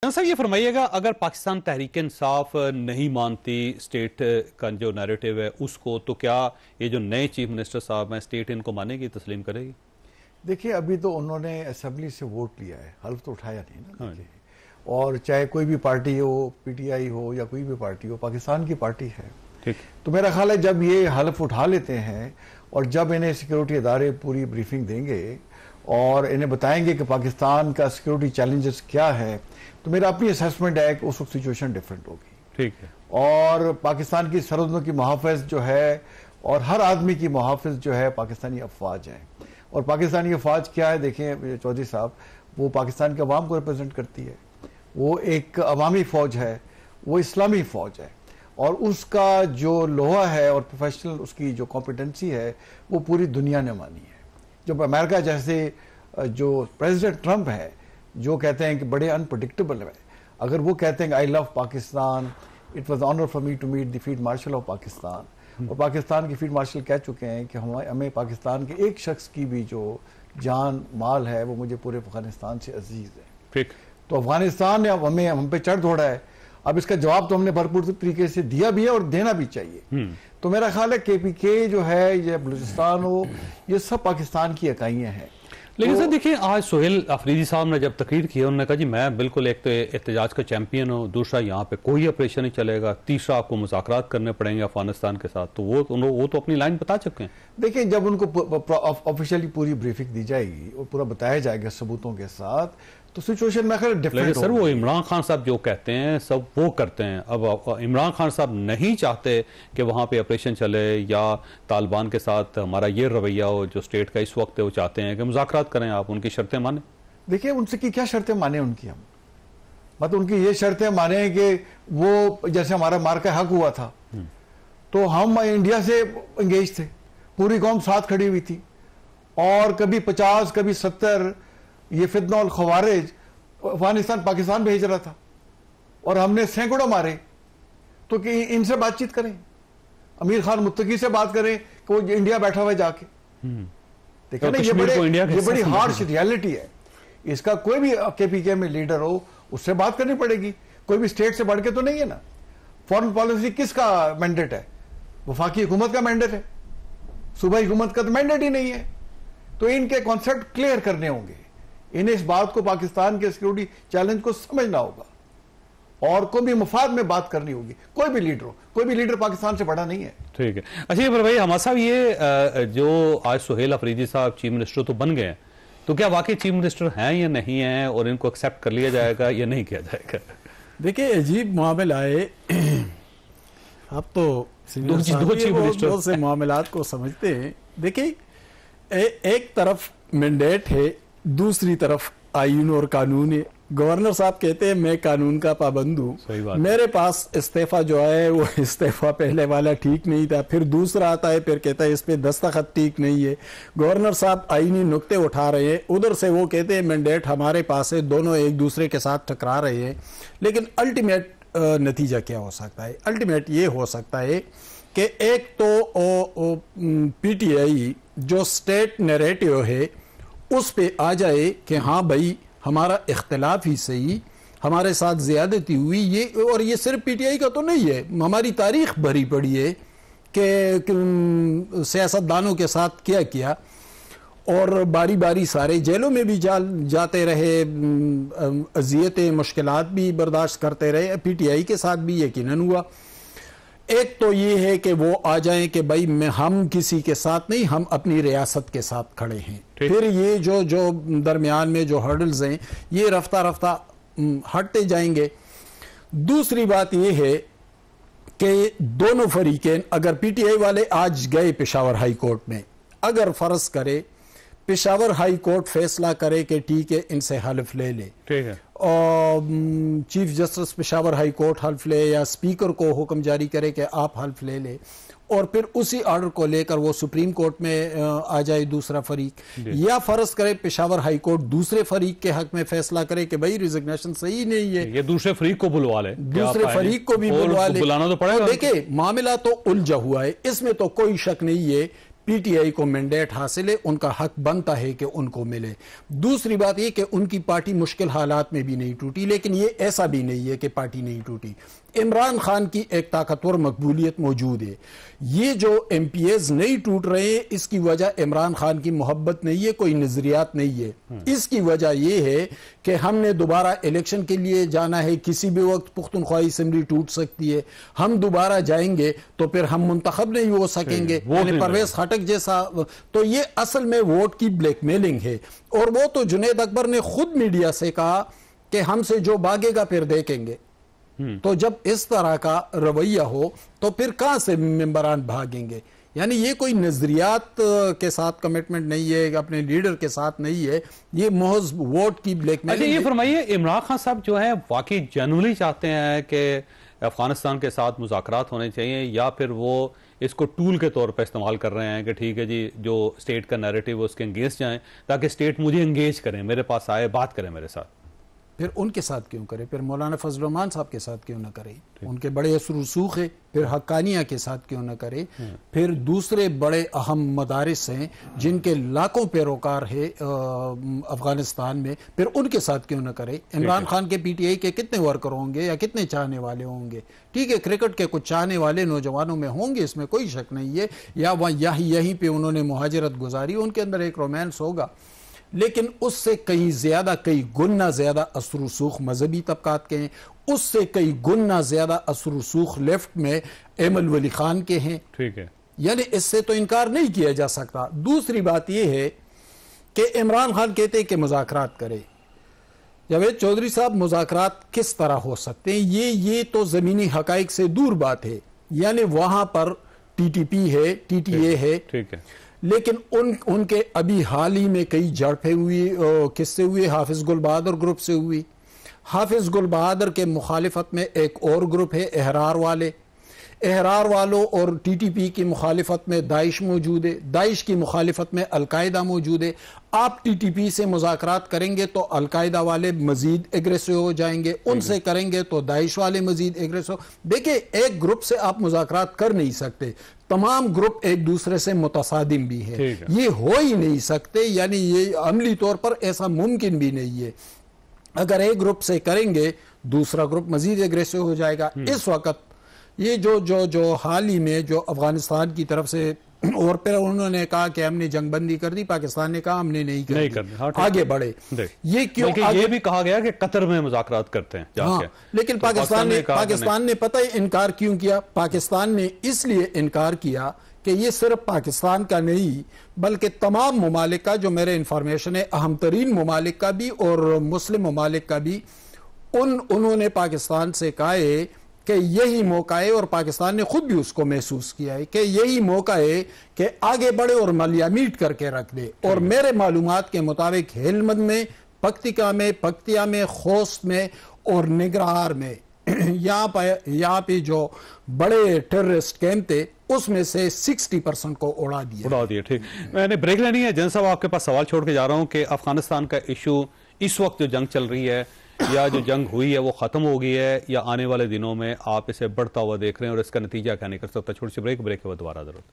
صاحب یہ فرمائیے گا، اگر پاکستان تحریک انصاف نہیں مانتی اسٹیٹ کا جو نیریٹو ہے اس کو، تو کیا یہ جو نئے چیف منسٹر صاحب ہیں اسٹیٹ ان کو مانے گی، تسلیم کرے گی؟ دیکھیں ابھی تو انہوں نے اسمبلی سے ووٹ لیا ہے، حلف تو اٹھایا نہیں نا. اور چاہے کوئی بھی party who, P T I ہو یا کوئی بھی پارٹی ہو، پاکستان کی پارٹی ہے. تو میرا خیال ہے جب یہ حلف اٹھا لیتے ہیں اور جب انہیں سیکیورٹی ادارے پوری بریفنگ دیں گے اور انہیں بتائیں گے کہ پاکستان کا سیکیورٹی چیلنجز کیا ہے، تو میرا اپنی اسیسمنٹ ہے کہ اس وقت سچویشن ڈیفرنٹ ہوگی. ٹھیک ہے. اور پاکستان کی سرحدوں کی محافظ جو ہے اور ہر آدمی کی محافظ جو ہے پاکستانی افواج ہیں. اور پاکستانی افواج کیا ہے، دیکھیں چودھری صاحب، وہ پاکستان کے عوام کو ریپرزینٹ کرتی ہے. وہ ایک عوامی فوج ہے، وہ اسلامی فوج ہے، اور اس کا جو لوہا ہے اور پروفیشنل اس کی جو کمپیٹنسی ہے وہ پوری دنیا نے مانی ہے. جب امریکہ جیسے جو پریزیڈنٹ ٹرمپ ہے جو کہتے ہیں کہ بڑے انپریڈکٹیبل ہے، اگر وہ کہتے ہیں کہ I love Pakistan, it was honour for me to meet the field marshal of Pakistan, اور پاکستان کے فیلڈ مارشل کہہ چکے ہیں کہ ہمیں پاکستان کے ایک شخص کی بھی جو جان مال ہے وہ مجھے پورے افغانستان سے عزیز ہے. ٹھیک. تو افغانستان نے اب ہم پہ چڑھ دوڑا ہے. اب اس کا جواب تو ہم نے بھرپور طریقے سے دیا بھی ہے اور دینا بھی چاہیے. تو میرا خیال ہے کے پی کے جو ہے، یہ بلوچستان ہو، یہ سب پاکستان کی اکائیاں ہیں. لیکن سر دیکھیں، آج سہیل افریدی صاحب نے جب تقریر کی، انہوں نے کہا جی میں بالکل ایک تو احتجاج کا چیمپئن ہوں، دوسرا یہاں پہ کوئی آپریشن نہیں چلے گا، تیسرا آپ کو مذاکرات کرنے پڑیں گے افغانستان کے ساتھ. تو وہ تو اپنی لائن بتا چکے ہیں. دیکھیں جب ان کو آفیشیلی پوری بریفنگ دی جائے گی اور پورا بتایا جائے گا ثبوتوں کے ساتھ، تو سچویشن میں خیر ڈیفرنٹ ہوگی. سر وہ عمران خان صاحب جو کہتے ہیں سب وہ کرتے ہیں. اب عمران خان صاحب نہیں چاہتے کہ وہاں پہ آپریشن چلے یا طالبان کے ساتھ ہمارا یہ رویہ ہو جو اسٹیٹ کا اس وقت ہے، وہ چاہتے ہیں کہ مذاکرات کریں، آپ ان کی شرطیں مانیں. دیکھیں ان سے کیا شرطیں مانیں ان کی، ہم مطلب ان کی یہ شرطیں مانیں کہ وہ جیسے ہمارا مارکا حق ہوا تھا تو ہم انڈیا سے انگیج تھے، پوری قوم ساتھ کھڑی ہوئی تھی، اور کبھی 50 کبھی 70 یہ فتنہ الخوارج افغانستان پاکستان بھیج رہا تھا اور ہم نے سینکڑوں مارے. تو کہ ان سے بات چیت کریں، امیر خان متقی سے بات کریں کہ وہ انڈیا بیٹھا ہوا جا کے. دیکھیں نا یہ بڑی ہارش ریالٹی ہے. اس کا کوئی بھی کے پی کے میں لیڈر ہو اس سے بات کرنی پڑے گی. کوئی بھی اسٹیٹ سے بڑھ کے تو نہیں ہے نا. فورن پالیسی کس کا مینڈیٹ ہے؟ وفاقی حکومت کا مینڈیٹ ہے، صوبائی حکومت کا تو مینڈیٹ ہی نہیں ہے. تو ان کے کانسیپٹ کلیئر کرنے ہوں گے. انہیں اس بات کو پاکستان کے سیکیورٹی چیلنج کو سمجھنا ہوگا اور کوئی بھی مفاد میں بات کرنی ہوگی. کوئی بھی لیڈر ہو، کوئی بھی لیڈر پاکستان سے بڑا نہیں ہے. ٹھیک ہے. اچھا پر بھائی ہمارا صاحب، یہ جو آج سہیل افریدی صاحب چیف منسٹر تو بن گئے ہیں، تو کیا واقعی چیف منسٹر ہیں یا نہیں ہیں، اور ان کو ایکسیپٹ کر لیا جائے گا یا نہیں کیا جائے گا؟ دیکھیں عجیب معاملہ ہے. اب تو دو چیف منسٹر بہت سے معاملات کو سمجھتے ہیں. دیکھیں ایک طرف مینڈیٹ ہے، دوسری طرف آئین اور قانون ہے. گورنر صاحب کہتے ہیں میں قانون کا پابند ہوں، میرے پاس استعفیٰ جو ہے وہ استعفیٰ پہلے والا ٹھیک نہیں تھا، پھر دوسرا آتا ہے پھر کہتا ہے اس پہ دستخط ٹھیک نہیں ہے. گورنر صاحب آئینی نقطے اٹھا رہے ہیں، ادھر سے وہ کہتے ہیں مینڈیٹ ہمارے پاس ہے، دونوں ایک دوسرے کے ساتھ ٹکرا رہے ہیں. لیکن الٹیمیٹ نتیجہ کیا ہو سکتا ہے؟ الٹیمیٹ یہ ہو سکتا ہے کہ ایک تو پی ٹی آئی جو سٹیٹ نیریٹو ہے اس پہ آ جائے کہ ہاں بھائی ہمارا اختلاف ہی صحیح، ہمارے ساتھ زیادتی ہوئی. یہ صرف پی ٹی آئی کا تو نہیں ہے، ہماری تاریخ بھری پڑی ہے کہ سیاستدانوں کے ساتھ کیا کیا، اور باری باری سارے جیلوں میں بھی جاتے رہے، اذیتیں مشکلات بھی برداشت کرتے رہے. پی ٹی آئی کے ساتھ بھی یقیناً ہوا. ایک تو یہ ہے کہ وہ آ جائیں کہ بھائی ہم کسی کے ساتھ نہیں، ہم اپنی ریاست کے ساتھ کھڑے ہیں. پھر یہ جو درمیان میں جو ہرڈلز ہیں یہ رفتہ رفتہ ہٹتے جائیں گے. دوسری بات یہ ہے کہ دونوں فریقین، اگر پی ٹی آئی والے آج گئے پشاور ہائی کورٹ میں، اگر فرض کرے پشاور ہائی کورٹ فیصلہ کرے کہ ٹھیک ہے ان سے حلف لے لے، اور chief justice Peshawar high court حلف لے یا اسپیکر کو حکم جاری کرے کہ آپ حلف لے لے، اور پھر اسی آرڈر کو لے کر وہ سپریم کورٹ میں آ جائے دوسرا فریق، یا فرض کرے پشاور ہائی کورٹ دوسرے فریق کے حق میں فیصلہ کرے کہ بھائی ریزگنیشن صحیح نہیں ہے، یہ دوسرے فریق کو بلوا لے، دوسرے فریق کو بھی بلوا لے. بلانا تو پڑے گا. دیکھیں معاملہ تو الجھا ہوا ہے، اس میں تو کوئی شک نہیں ہے. پی ٹی آئی کو مینڈیٹ حاصل ہے، ان کا حق بنتا ہے کہ ان کو ملے۔ دوسری بات یہ کہ ان کی پارٹی مشکل حالات میں بھی نہیں ٹوٹی، لیکن یہ ایسا بھی نہیں ہے کہ پارٹی نہیں ٹوٹی۔ عمران خان کی ایک طاقتور مقبولیت موجود ہے۔ یہ جو ایم پی ایز نہیں ٹوٹ رہے ہیں، اس کی وجہ عمران خان کی محبت نہیں ہے، کوئی نظریات نہیں ہے۔ اس کی وجہ یہ ہے کہ ہم نے دوبارہ الیکشن کے لیے جانا ہے، کسی بھی وقت پختونخوا اسمبلی ٹوٹ سکتی ہے، ہم دوبارہ جائیں گے تو پھر ہم منتخب نہیں ہو سکیں گے، یعنی پرویز خٹک جیسا۔ تو یہ اصل میں ووٹ کی بلیک میلنگ ہے، اور وہ تو جنید اکبر نے خود میڈیا سے کہا کہ ہم سے جو بھاگے گا پھر دیکھیں گے۔ تو جب اس طرح کا رویہ ہو تو پھر کہاں سے ممبران بھاگیں گے؟ یعنی یہ کوئی نظریات کے ساتھ کمٹمنٹ نہیں ہے، اپنے لیڈر کے ساتھ نہیں ہے، یہ محض ووٹ کی بلیک میلنگ ہے۔ یہ فرمائیے، عمران خان صاحب جو ہیں واقعی جنولی چاہتے ہیں کہ افغانستان کے ساتھ مذاکرات ہونے چاہیے، یا پھر وہ اس کو ٹول کے طور پہ استعمال کر رہے ہیں کہ ٹھیک ہے جی جو اسٹیٹ کا نیریٹو اس کے انگیز جائیں تاکہ اسٹیٹ مجھے انگیج کریں، میرے پاس آئے، بات کریں میرے ساتھ؟ پھر ان کے ساتھ کیوں کرے؟ پھر مولانا فضل الرحمان صاحب کے ساتھ کیوں نہ کرے؟ ان کے بڑے اثر رسوخ ہے۔ پھر حقانیہ کے ساتھ کیوں نہ کرے؟ پھر دوسرے بڑے اہم مدارس ہیں جن کے لاکھوں پیروکار ہے افغانستان میں، پھر ان کے ساتھ کیوں نہ کرے؟ عمران خان کے پی ٹی آئی کے کتنے ورکر ہوں گے یا کتنے چاہنے والے ہوں گے؟ ٹھیک ہے، کرکٹ کے کچھ چاہنے والے نوجوانوں میں ہوں گے، اس میں کوئی شک نہیں ہے، یا یہیں پہ انہوں نے مہاجرت گزاری، ان کے اندر ایک رومانس ہوگا، لیکن اس سے کئی زیادہ، کئی گنا زیادہ اثر رسوخ مذہبی طبقات کے ہیں، اس سے کئی گنا زیادہ اثر رسوخ لیفٹ میں ایمل ولی خان کے ہیں۔ ٹھیک ہے، یعنی اس سے تو انکار نہیں کیا جا سکتا۔ دوسری بات یہ ہے کہ عمران خان کہتے ہیں کہ مذاکرات کرے۔ جاوید چودھری صاحب، مذاکرات کس طرح ہو سکتے ہیں؟ یہ تو زمینی حقائق سے دور بات ہے۔ یعنی وہاں پر ٹی ٹی پی ہے، ٹی ٹی اے ہے، ٹھیک ہے، لیکن ان کے ابھی حال ہی میں کئی جھڑپیں ہوئی، کس سے ہوئی؟ حافظ گل بہادر گروپ سے ہوئی۔ حافظ گل بہادر کے مخالفت میں ایک اور گروپ ہے احرار والے، احرار والوں اور ٹی ٹی پی کی مخالفت میں داعش موجود ہے، داعش کی مخالفت میں القاعدہ موجود ہے۔ آپ ٹی ٹی پی سے مذاکرات کریں گے تو القاعدہ والے مزید ایگریسو ہو جائیں گے، ان سے کریں گے تو داعش والے مزید ایگریسو۔ دیکھیں، ایک گروپ سے آپ مذاکرات کر نہیں سکتے، تمام گروپ ایک دوسرے سے متصادم بھی ہے، یہ ہو ہی نہیں سکتے، یعنی یہ عملی طور پر ایسا ممکن بھی نہیں ہے۔ اگر ایک گروپ سے کریں گے دوسرا گروپ مزید ایگریسو ہو جائے گا۔ اس وقت یہ جو حال ہی میں جو افغانستان کی طرف سے، اور پھر انہوں نے کہا کہ ہم نے جنگ بندی کر دی، پاکستان نے کہا ہم نے نہیں کر دی، آگے بڑھے۔ یہ کیوں؟ یہ بھی کہا گیا کہ قطر میں مذاکرات کرتے ہیں، لیکن پاکستان نے پتہ ہی انکار کیوں کیا؟ پاکستان نے اس لیے انکار کیا کہ یہ صرف پاکستان کا نہیں بلکہ تمام ممالک کا، جو میرے انفارمیشن ہے اہم ترین ممالک کا بھی اور مسلم ممالک کا بھی، انہوں نے پاکستان سے کہا ہے کہ یہی موقع ہے، اور پاکستان نے خود بھی اس کو محسوس کیا ہے کہ یہی موقع ہے کہ آگے بڑھے اور ملیہ میٹ کر کے رکھ دے۔ اور میرے معلومات کے مطابق ہلمند میں، پکتیا میں، خوست میں اور نگرہار میں یہاں پہ جو بڑے ٹیررسٹ کیمپ تھے اس میں سے 60% کو اڑا دیا۔ ٹھیک، میں نے بریک لینی ہے۔ جن صاحب، آپ کے پاس سوال چھوڑ کے جا رہا ہوں کہ افغانستان کا ایشو اس وقت جو جنگ چل رہی ہے یا جو جنگ ہوئی ہے وہ ختم ہو گئی ہے، یا آنے والے دنوں میں آپ اسے بڑھتا ہوا دیکھ رہے ہیں، اور اس کا نتیجہ کیا نہیں کر سکتا؟ چھوٹی سی بریک کے بعد دوبارہ ضرورت۔